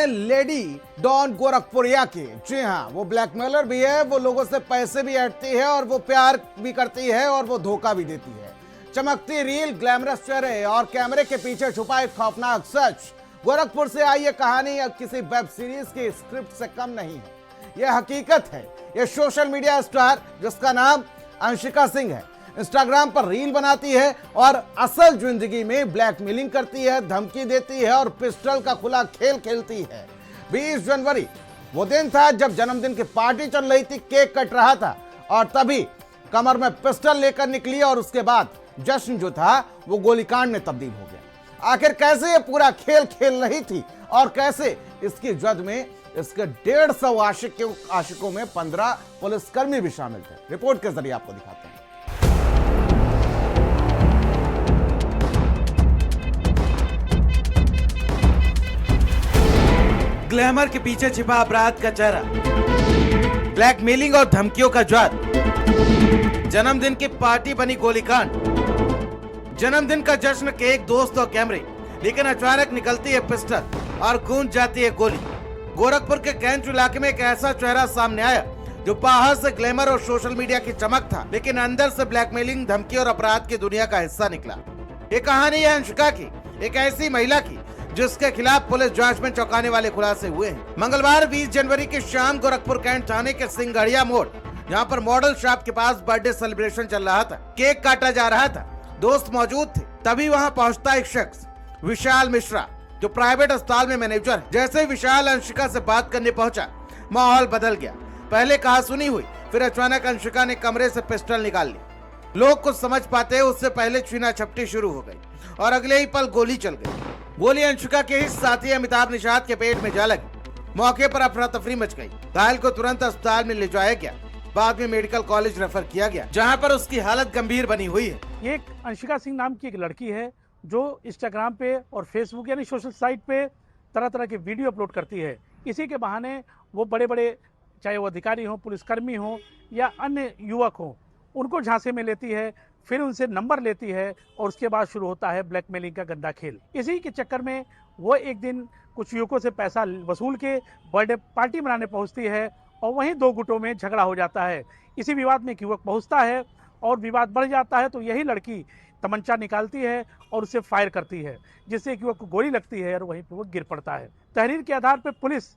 Lady don गोरखपुरिया की। जी हाँ, वो ब्लैकमेलर भी है, वो लोगों से पैसे भी ऐंठती है और वो प्यार भी करती है और वो धोखा भी देती है। चमकती रील, ग्लैमरस चेहरे और कैमरे के पीछे छुपा एक खौफनाक सच। गोरखपुर से आई ये कहानी अब किसी वेब सीरीज की स्क्रिप्ट से कम नहीं है, यह हकीकत है। यह सोशल मीडिया स्टार जिसका नाम अंशिका सिंह है, इंस्टाग्राम पर रील बनाती है और असल जिंदगी में ब्लैकमेलिंग करती है, धमकी देती है और पिस्टल का खुला खेल खेलती है। 20 जनवरी वो दिन था जब जन्मदिन की पार्टी चल रही थी, केक कट रहा था और तभी कमर में पिस्टल लेकर निकली और उसके बाद जश्न जो था वो गोलीकांड में तब्दील हो गया। आखिर कैसे ये पूरा खेल खेल रही थी और कैसे इसकी जद में इसके 150 आशिकों में 15 पुलिसकर्मी भी शामिल थे, रिपोर्ट के जरिए आपको दिखाते हैं। ग्लैमर के पीछे छिपा अपराध का चेहरा, ब्लैकमेलिंग और धमकियों का ज्वार, जन्मदिन की पार्टी बनी गोलीकांड, जन्मदिन का जश्न, केक, दोस्त और कैमरे, लेकिन अचानक निकलती है पिस्टल और गूंज जाती है गोली। गोरखपुर के कैंच इलाके में एक ऐसा चेहरा सामने आया जो बाहर से ग्लैमर और सोशल मीडिया की चमक था, लेकिन अंदर से ब्लैकमेलिंग, धमकी और अपराध की दुनिया का हिस्सा निकला। ये कहानी है अंशिका की, एक ऐसी महिला की जिसके खिलाफ पुलिस जांच में चौंकाने वाले खुलासे हुए हैं। मंगलवार 20 जनवरी की शाम गोरखपुर कैंट थाने के सिंगढ़िया मोड़, जहां पर मॉडल शॉप के पास बर्थडे सेलिब्रेशन चल रहा था, केक काटा जा रहा था, दोस्त मौजूद थे। तभी वहां पहुंचता एक शख्स, विशाल मिश्रा, जो प्राइवेट अस्पताल में मैनेजर है। जैसे विशाल अंशिका से बात करने पहुंचा, माहौल बदल गया। पहले कहा सुनी हुई, फिर अचानक अंशिका ने कमरे से पिस्टल निकाल ली। लोग कुछ समझ पाते उससे पहले छीना झपटी शुरू हो गई और अगले ही पल गोली चल गई। गोली अंशिका के ही साथी अमिताभ निषाद के पेट में जा लगी। मौके पर अफरा तफरी मच गई। घायल को तुरंत अस्पताल में ले जाया गया, बाद में मेडिकल कॉलेज रेफर किया गया, जहां पर उसकी हालत गंभीर बनी हुई है। ये एक अंशिका सिंह नाम की एक लड़की है जो इंस्टाग्राम पे और फेसबुक यानी सोशल साइट पे तरह तरह के वीडियो अपलोड करती है। इसी के बहाने वो बड़े बड़े, चाहे वो अधिकारी हों, पुलिसकर्मी हों या अन्य युवक हों, उनको झांसे में लेती है, फिर उनसे नंबर लेती है और उसके बाद शुरू होता है ब्लैकमेलिंग का गंदा खेल। इसी के चक्कर में वो एक दिन कुछ युवकों से पैसा वसूल के बर्थडे पार्टी मनाने पहुंचती है और वहीं दो गुटों में झगड़ा हो जाता है। इसी विवाद में एक युवक पहुंचता है और विवाद बढ़ जाता है, तो यही लड़की तमंचा निकालती है और उसे फायर करती है, जिससे एक युवक को गोली लगती है और वहीं पर वो गिर पड़ता है। तहरीर के आधार पर पुलिस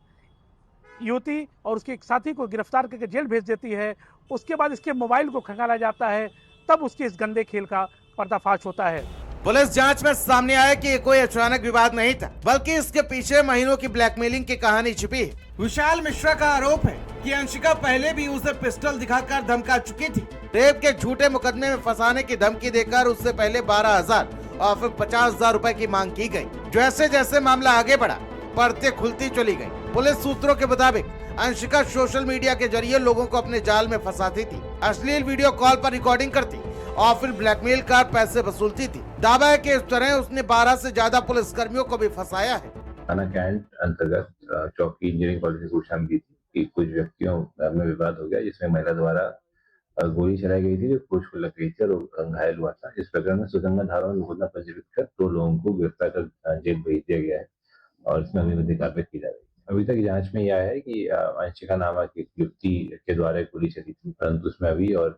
युवती और उसके एक साथी को गिरफ्तार करके जेल भेज देती है। उसके बाद इसके मोबाइल को खंगाला जाता है, तब उसके इस गंदे खेल का पर्दाफाश होता है। पुलिस जांच में सामने आया कि ये कोई अचानक विवाद नहीं था, बल्कि इसके पीछे महीनों की ब्लैकमेलिंग की कहानी छिपी है। विशाल मिश्रा का आरोप है कि अंशिका पहले भी उसे पिस्टल दिखाकर धमका चुकी थी। रेप के झूठे मुकदमे में फंसाने की धमकी देकर उससे पहले 12,000 और फिर 50,000 रुपए की मांग की गई। जैसे जैसे मामला आगे बढ़ा, परतें खुलती चली गई। पुलिस सूत्रों के मुताबिक अंशिका सोशल मीडिया के जरिए लोगों को अपने जाल में फंसाती थी, अश्लील वीडियो कॉल पर रिकॉर्डिंग करती और फिर ब्लैकमेल कर पैसे वसूलती थी। दावा है कि इस तरह उसने 12 से ज्यादा पुलिसकर्मियों को भी फंसाया है। थाना कैंट अंतर्गत चौकी इंजीनियरिंग कॉलेज में सूचना मिली थी कि कुछ व्यक्तियों में विवाद हो गया, जिसमें महिला द्वारा गोली चलाई गई थी जो कुछ को लग गई थी और घायल हुआ था। इस प्रकरण में सुसंगत धाराओं में मुकदमा पंजीकृत कर 2 लोगों को गिरफ्तार कर जेल भेज दिया गया है और इसमें अभी कार्रवाई की जा रही है। अभी तक जांच में यह है कि अंशिका नामक एक युवती के द्वारा गोली चली थी, परंतु उसमें अभी और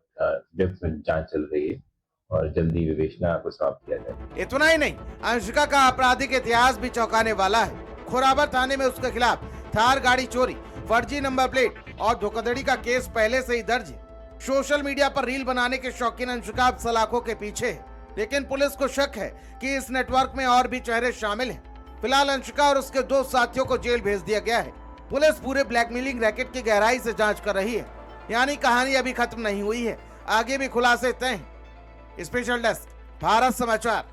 डेप्थ में जांच चल रही है और जल्दी विवेचना को समाप्त किया जाए। इतना ही नहीं, अंशिका का आपराधिक इतिहास भी चौंकाने वाला है। खोराबर थाने में उसके खिलाफ थार गाड़ी चोरी, फर्जी नंबर प्लेट और धोखाधड़ी का केस पहले से ही दर्ज है। सोशल मीडिया पर रील बनाने के शौकीन अंशिका अब सलाखों के पीछे है, लेकिन पुलिस को शक है कि इस नेटवर्क में और भी चेहरे शामिल हैं। फिलहाल अंशिका और उसके 2 साथियों को जेल भेज दिया गया है। पुलिस पूरे ब्लैकमेलिंग रैकेट की गहराई से जांच कर रही है, यानी कहानी अभी खत्म नहीं हुई है, आगे भी खुलासे तय हैं। स्पेशल डेस्क, भारत समाचार।